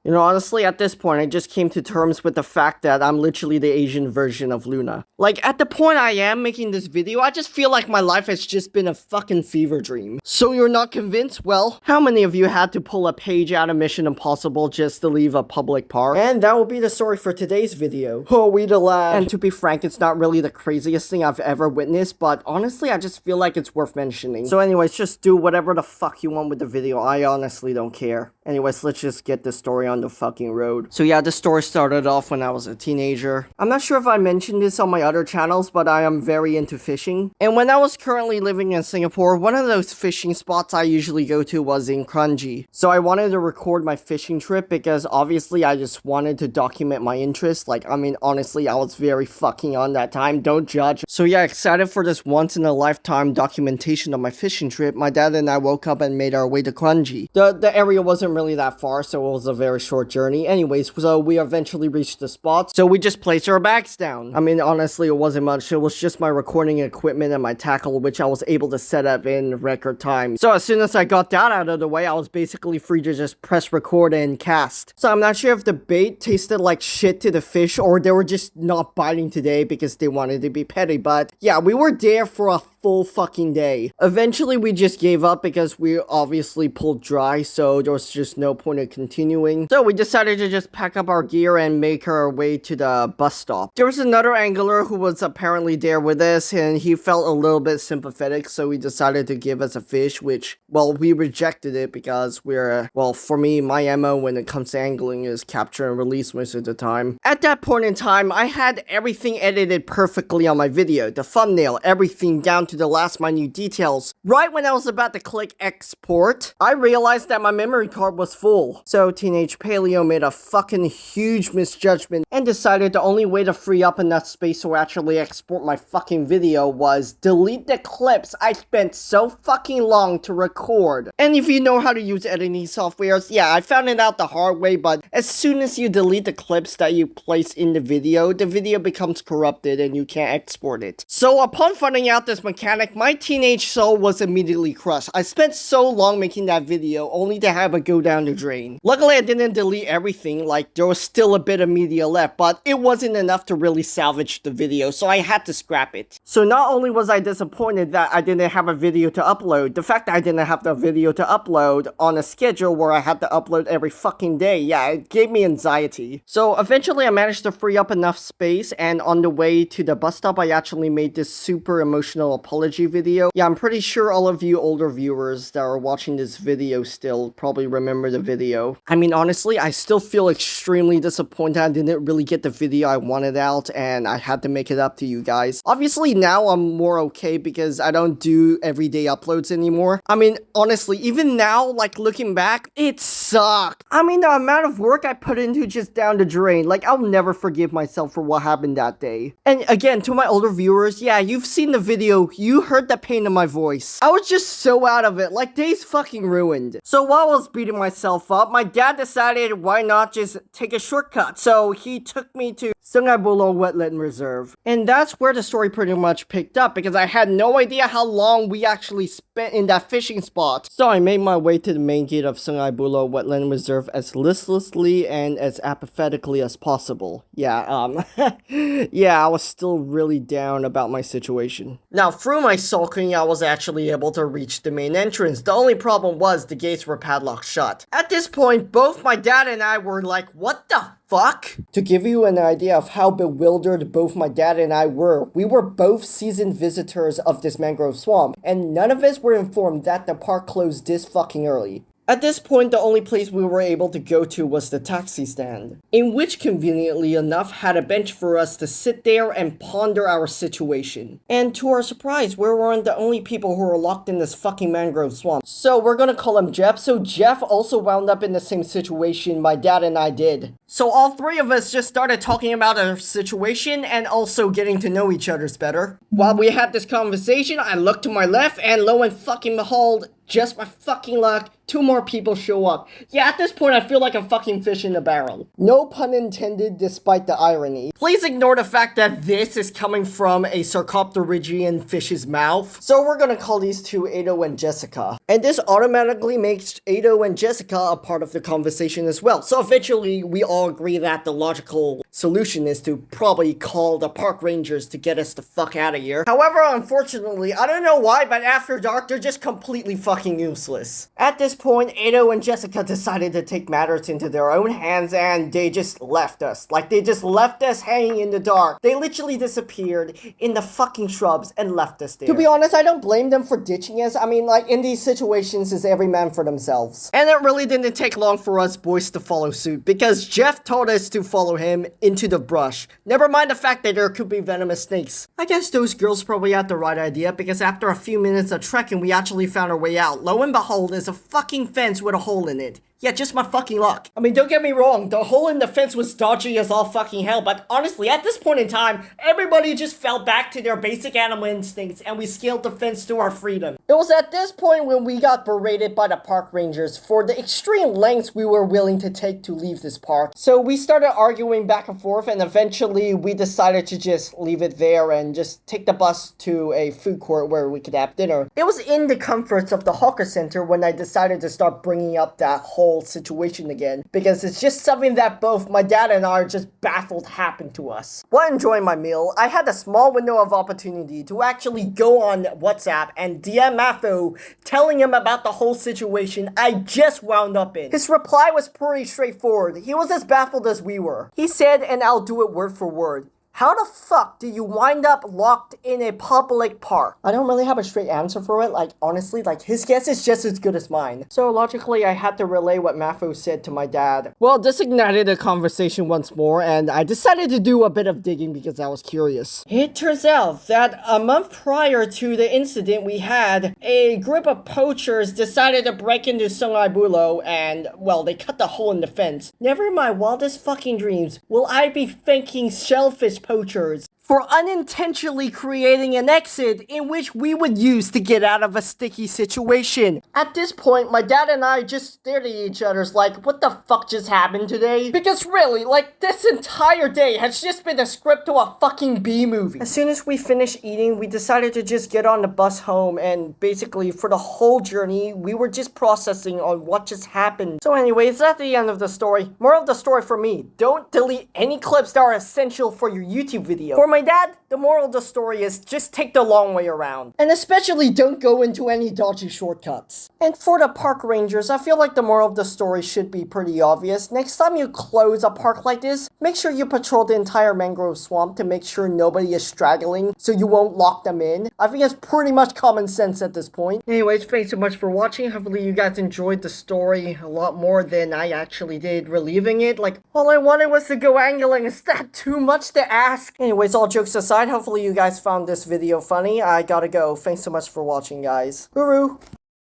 You know, honestly, at this point, I just came to terms with the fact that I'm literally the Asian version of Luna. Like, at the point I am making this video, I just feel like my life has just been a fucking fever dream. So you're not convinced? Well, how many of you had to pull a page out of Mission Impossible just to leave a public park? And that will be the story for today's video. Oh, we the lad. And to be frank, it's not really the craziest thing I've ever witnessed, but honestly, I just feel like it's worth mentioning. So anyways, just do whatever the fuck you want with the video. I honestly don't care. Anyways, let's just get the story on the fucking road. So yeah, the story started off when I was a teenager. I'm not sure if I mentioned this on my other channels, but I am very into fishing. And when I was currently living in Singapore, one of those fishing spots I usually go to was in Kranji. So I wanted to record my fishing trip because obviously I just wanted to document my interest. Like, I mean, honestly, I was very fucking on that time. Don't judge. So yeah, excited for this once in a lifetime documentation of my fishing trip. My dad and I woke up and made our way to Kranji. The area wasn't really that far, so it was a very short journey. Anyways, so we eventually reached the spot, so we just placed our bags down. I mean, honestly, it wasn't much. It was just my recording equipment and my tackle, which I was able to set up in record time. So as soon as I got that out of the way, I was basically free to just press record and cast. So I'm not sure if the bait tasted like shit to the fish, or they were just not biting today because they wanted to be petty, but yeah, we were there for a full fucking day. Eventually, we just gave up because we obviously pulled dry, so there was just no point in continuing. So we decided to just pack up our gear and make our way to the bus stop. There was another angler who was apparently there with us, and he felt a little bit sympathetic, so he decided to give us a fish, which, well, we rejected it because we're, well, for me, my MO when it comes to angling is capture and release most of the time. At that point in time, I had everything edited perfectly on my video. The thumbnail, everything down to the last minute details. Right when I was about to click export, I realized that my memory card was full. So Teenage Paleo made a fucking huge misjudgment and decided the only way to free up enough space to actually export my fucking video was delete the clips I spent so fucking long to record. And if you know how to use editing softwares, yeah, I found it out the hard way, but as soon as you delete the clips that you place in the video becomes corrupted and you can't export it. So upon finding out this mechanic, my teenage soul was immediately crushed. I spent so long making that video only to have it go down the drain. Luckily, I didn't delete everything, like there was still a bit of media left, but it wasn't enough to really salvage the video, so I had to scrap it. So not only was I disappointed that I didn't have a video to upload, the fact that I didn't have the video to upload on a schedule where I had to upload every fucking day, yeah, it gave me anxiety. So eventually I managed to free up enough space, and on the way to the bus stop, I actually made this super emotional apology video. Yeah, I'm pretty sure all of you older viewers that are watching this video still probably remember the video. I mean, honestly, I still feel extremely disappointed I didn't really get the video I wanted out, and I had to make it up to you guys. Obviously, now I'm more okay because I don't do everyday uploads anymore. I mean, honestly, even now, like looking back, it sucked. I mean, the amount of work I put into just down the drain, like I'll never forgive myself for what happened that day. And again, to my older viewers, yeah, you've seen the video, you heard the pain in my voice. I was just so out of it, like days fucking ruined. So while I was beating myself up, my dad decided why not just take a shortcut. So he took me to Sungai Buloh Wetland Reserve. And that's where the story pretty much picked up because I had no idea how long we actually spent in that fishing spot. So I made my way to the main gate of Sungai Buloh Wetland Reserve as listlessly and as apathetically as possible. Yeah, yeah, I was still really down about my situation. Now, through my sulking, I was actually able to reach the main entrance. The only problem was the gates were padlocked shut. At this point, both my dad and I were like, what the fuck? To give you an idea of how bewildered both my dad and I were, we were both seasoned visitors of this mangrove swamp, and none of us were informed that the park closed this fucking early. At this point, the only place we were able to go to was the taxi stand, in which conveniently enough had a bench for us to sit there and ponder our situation. And to our surprise, we weren't the only people who were locked in this fucking mangrove swamp. So we're gonna call him Jeff. So Jeff also wound up in the same situation my dad and I did. So all three of us just started talking about our situation and also getting to know each other's better. While we had this conversation, I looked to my left and lo and fucking behold, just my fucking luck, 2 more people show up. Yeah, at this point, I feel like a fucking fish in a barrel. No pun intended, despite the irony. Please ignore the fact that this is coming from a Sarcopterygian fish's mouth. So we're gonna call these two Ado and Jessica. And this automatically makes Ado and Jessica a part of the conversation as well. So eventually, we all agree that the logical solution is to probably call the park rangers to get us the fuck out of here. However, unfortunately, I don't know why, but after dark, they're just completely fucking useless. At this point, Ado and Jessica decided to take matters into their own hands and they just left us. Like, they just left us hanging in the dark. They literally disappeared in the fucking shrubs and left us there. To be honest, I don't blame them for ditching us. I mean, like, in these situations, it's every man for themselves. And it really didn't take long for us boys to follow suit because Jeff told us to follow him into the brush. Never mind the fact that there could be venomous snakes. I guess those girls probably had the right idea because after a few minutes of trekking, we actually found our way out. Lo and behold, there's a fucking fence with a hole in it. Yeah, just my fucking luck. I mean, don't get me wrong, the hole in the fence was dodgy as all fucking hell, but honestly, at this point in time, everybody just fell back to their basic animal instincts and we scaled the fence to our freedom. It was at this point when we got berated by the park rangers for the extreme lengths we were willing to take to leave this park. So we started arguing back and forth and eventually we decided to just leave it there and just take the bus to a food court where we could have dinner. It was in the comforts of the hawker center when I decided to start bringing up that whole situation again because it's just something that both my dad and I are just baffled happened to us. While enjoying my meal, I had a small window of opportunity to actually go on WhatsApp and DM Matho telling him about the whole situation I just wound up in. His reply was pretty straightforward. He was as baffled as we were. He said, and I'll do it word for word, "How the fuck do you wind up locked in a public park?" I don't really have a straight answer for it. Like, honestly, like, his guess is just as good as mine. So, logically, I had to relay what Matho said to my dad. Well, this ignited a conversation once more, and I decided to do a bit of digging because I was curious. It turns out that a month prior to the incident we had, a group of poachers decided to break into Songhai Bulo, and, well, they cut the hole in the fence. Never in my wildest fucking dreams will I be thanking shellfish poachers for unintentionally creating an exit in which we would use to get out of a sticky situation. At this point, my dad and I just stared at each other like, what the fuck just happened today? Because really, like, this entire day has just been a script to a fucking B-movie. As soon as we finished eating, we decided to just get on the bus home, and basically, for the whole journey, we were just processing on what just happened. So anyways, that's the end of the story. Moral of the story for me, don't delete any clips that are essential for your YouTube video. For my dad, the moral of the story is just take the long way around. And especially don't go into any dodgy shortcuts. And for the park rangers, I feel like the moral of the story should be pretty obvious. Next time you close a park like this, make sure you patrol the entire mangrove swamp to make sure nobody is straggling so you won't lock them in. I think it's pretty much common sense at this point. Anyways, thanks so much for watching. Hopefully you guys enjoyed the story a lot more than I actually did reliving it. Like, all I wanted was to go angling. Is that too much to ask? Anyways, all jokes aside, hopefully you guys found this video funny. I gotta go. Thanks so much for watching, guys. Hooroo!